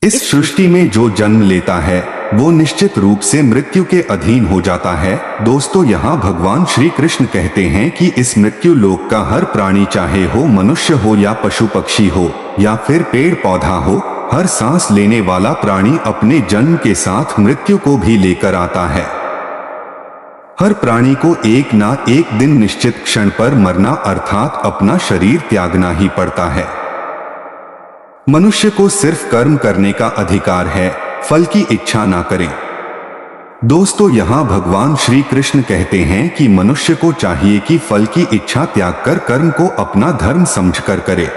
इस सृष्टि में जो जन्म लेता है वो निश्चित रूप से मृत्यु के अधीन हो जाता है। दोस्तों, यहाँ भगवान श्री कृष्ण कहते हैं कि इस मृत्यु लोक का हर प्राणी, चाहे हो मनुष्य हो या पशु पक्षी हो या फिर पेड़ पौधा हो, हर सांस लेने वाला प्राणी अपने जन्म के साथ मृत्यु को भी लेकर आता है। हर प्राणी को एक ना एक दिन निश्चित क्षण पर मरना अर्थात अपना शरीर त्यागना ही पड़ता है। मनुष्य को सिर्फ कर्म करने का अधिकार है, फल की इच्छा ना करें। दोस्तों, यहाँ भगवान श्री कृष्ण कहते हैं कि मनुष्य को चाहिए कि फल की इच्छा त्याग कर कर्म को अपना धर्म समझकर करे,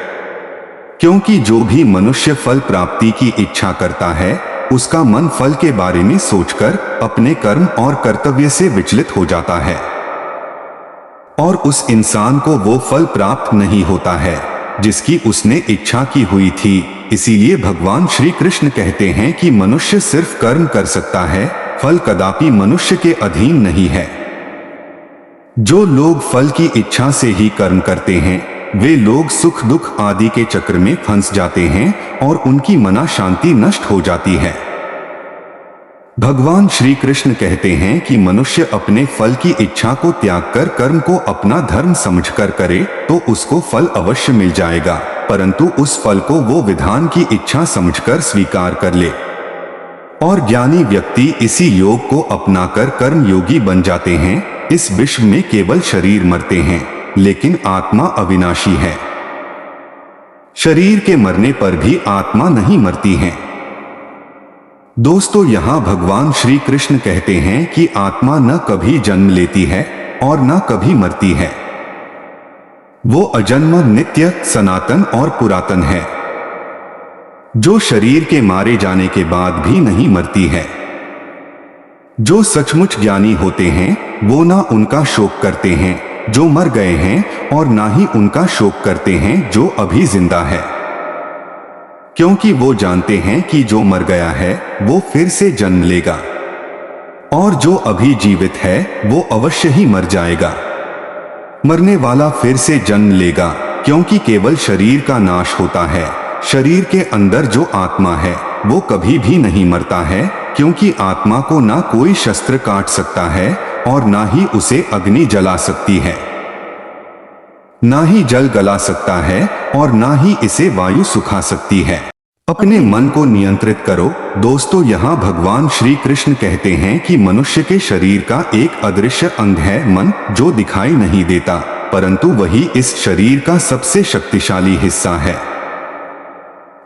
क्योंकि जो भी मनुष्य फल प्राप्ति की इच्छा करता है उसका मन फल के बारे में सोचकर अपने कर्म और कर्तव्य से विचलित हो जाता है और उस इंसान को वो फल प्राप्त नहीं होता है जिसकी उसने इच्छा की हुई थी। इसीलिए भगवान श्री कृष्ण कहते हैं कि मनुष्य सिर्फ कर्म कर सकता है, फल कदापि मनुष्य के अधीन नहीं है। जो लोग फल की इच्छा से ही कर्म करते हैं वे लोग सुख दुख आदि के चक्र में फंस जाते हैं और उनकी मना शांति नष्ट हो जाती है। भगवान श्री कृष्ण कहते हैं कि मनुष्य अपने फल की इच्छा को त्याग कर कर्म को अपना धर्म समझकर करे तो उसको फल अवश्य मिल जाएगा, परंतु उस फल को वो विधान की इच्छा समझकर स्वीकार कर ले। और ज्ञानी व्यक्ति इसी योग को अपनाकर कर्म योगी बन जाते हैं। इस विश्व में केवल शरीर मरते हैं लेकिन आत्मा अविनाशी है। शरीर के मरने पर भी आत्मा नहीं मरती है। दोस्तों, यहाँ भगवान श्री कृष्ण कहते हैं कि आत्मा न कभी जन्म लेती है और न कभी मरती है। वो अजन्म, नित्य, सनातन और पुरातन है, जो शरीर के मारे जाने के बाद भी नहीं मरती है। जो सचमुच ज्ञानी होते हैं वो ना उनका शोक करते हैं जो मर गए हैं और ना ही उनका शोक करते हैं जो अभी जिंदा है, क्योंकि वो जानते हैं कि जो मर गया है वो फिर से जन्म लेगा और जो अभी जीवित है वो अवश्य ही मर जाएगा। मरने वाला फिर से जन्म लेगा, क्योंकि केवल शरीर का नाश होता है। शरीर के अंदर जो आत्मा है वो कभी भी नहीं मरता है, क्योंकि आत्मा को ना कोई शस्त्र काट सकता है और ना ही उसे अग्नि जला सकती है, ना ही जल गला सकता है और ना ही इसे वायु सुखा सकती है। अपने मन को नियंत्रित करो। दोस्तों, यहाँ भगवान श्री कृष्ण कहते हैं कि मनुष्य के शरीर का एक अदृश्य अंग है मन, जो दिखाई नहीं देता, परंतु वही इस शरीर का सबसे शक्तिशाली हिस्सा है।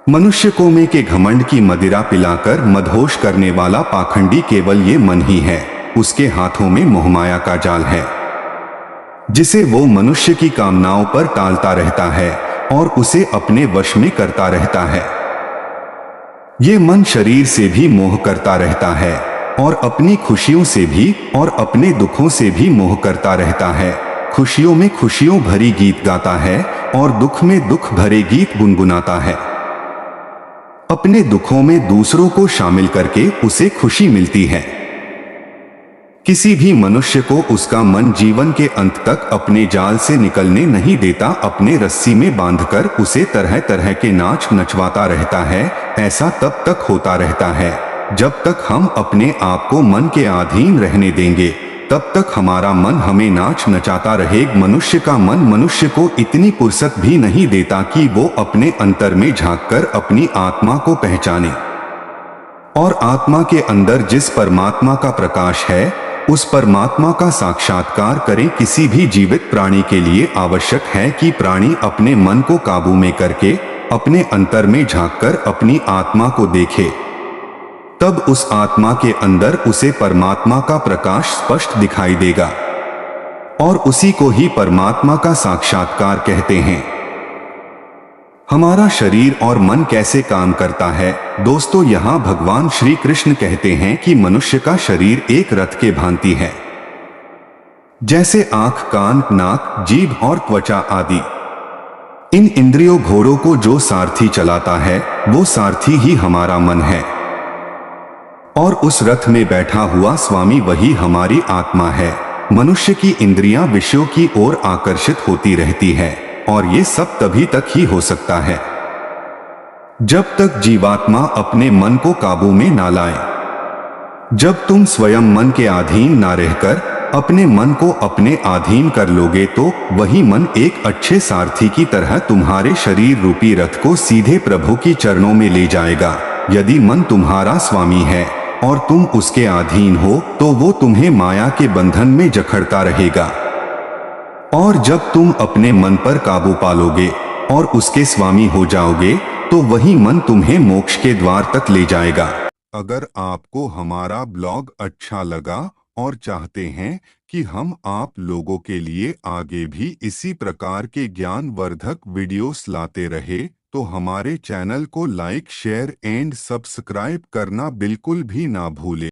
मनुष्य को में के घमंड की मदिरा पिलाकर मदहोश करने वाला पाखंडी केवल ये मन ही है। उसके हाथों में मोहमाया का जाल है जिसे वो मनुष्य की कामनाओं पर टालता रहता है और उसे अपने वश में करता रहता है। ये मन शरीर से भी मोह करता रहता है और अपनी खुशियों से भी और अपने दुखों से भी मोह करता रहता है। खुशियों में खुशियों भरी गीत गाता है और दुख में दुख भरे गीत गुनगुनाता है। अपने दुखों में दूसरों को शामिल करके उसे खुशी मिलती है। किसी भी मनुष्य को उसका मन जीवन के अंत तक अपने जाल से निकलने नहीं देता, अपने रस्सी में बांधकर उसे तरह तरह के नाच नचवाता रहता है। ऐसा तब तक होता रहता है जब तक हम अपने आप को मन के अधीन रहने देंगे, तब तक हमारा मन हमें नाच नचाता रहेगा। मनुष्य का मन मनुष्य को इतनी फुर्सत भी नहीं देता कि वो अपने अंतर में झांककर अपनी आत्मा को पहचाने और आत्मा के अंदर जिस परमात्मा का प्रकाश है उस परमात्मा का साक्षात्कार करें। किसी भी जीवित प्राणी के लिए आवश्यक है कि प्राणी अपने मन को काबू में करके अपने अंतर में झांककर अपनी आत्मा को देखे, तब उस आत्मा के अंदर उसे परमात्मा का प्रकाश स्पष्ट दिखाई देगा और उसी को ही परमात्मा का साक्षात्कार कहते हैं। हमारा शरीर और मन कैसे काम करता है? दोस्तों, यहाँ भगवान श्री कृष्ण कहते हैं कि मनुष्य का शरीर एक रथ के भांति है, जैसे आंख, कान, नाक, जीभ और त्वचा आदि। इन इंद्रियों घोड़ों को जो सारथी चलाता है वो सारथी ही हमारा मन है और उस रथ में बैठा हुआ स्वामी वही हमारी आत्मा है। मनुष्य की इंद्रियां विषयों की ओर आकर्षित होती रहती है और ये सब तभी तक ही हो सकता है जब तक जीवात्मा अपने मन को काबू में ना लाए। जब तुम स्वयं मन के अधीन ना रहकर अपने मन को अपने अधीन कर लोगे तो वही मन एक अच्छे सारथी की तरह तुम्हारे शरीर रूपी रथ को सीधे प्रभु की चरणों में ले जाएगा। यदि मन तुम्हारा स्वामी है और तुम उसके अधीन हो तो वो तुम्हें माया के बंधन में जकड़ता रहेगा। और जब तुम अपने मन पर काबू पालोगे और उसके स्वामी हो जाओगे तो वही मन तुम्हें मोक्ष के द्वार तक ले जाएगा। अगर आपको हमारा ब्लॉग अच्छा लगा और चाहते हैं कि हम आप लोगों के लिए आगे भी इसी प्रकार के ज्ञान वर्धक वीडियोस लाते रहे तो हमारे चैनल को लाइक शेयर एंड सब्सक्राइब करना बिल्कुल भी ना भूलें।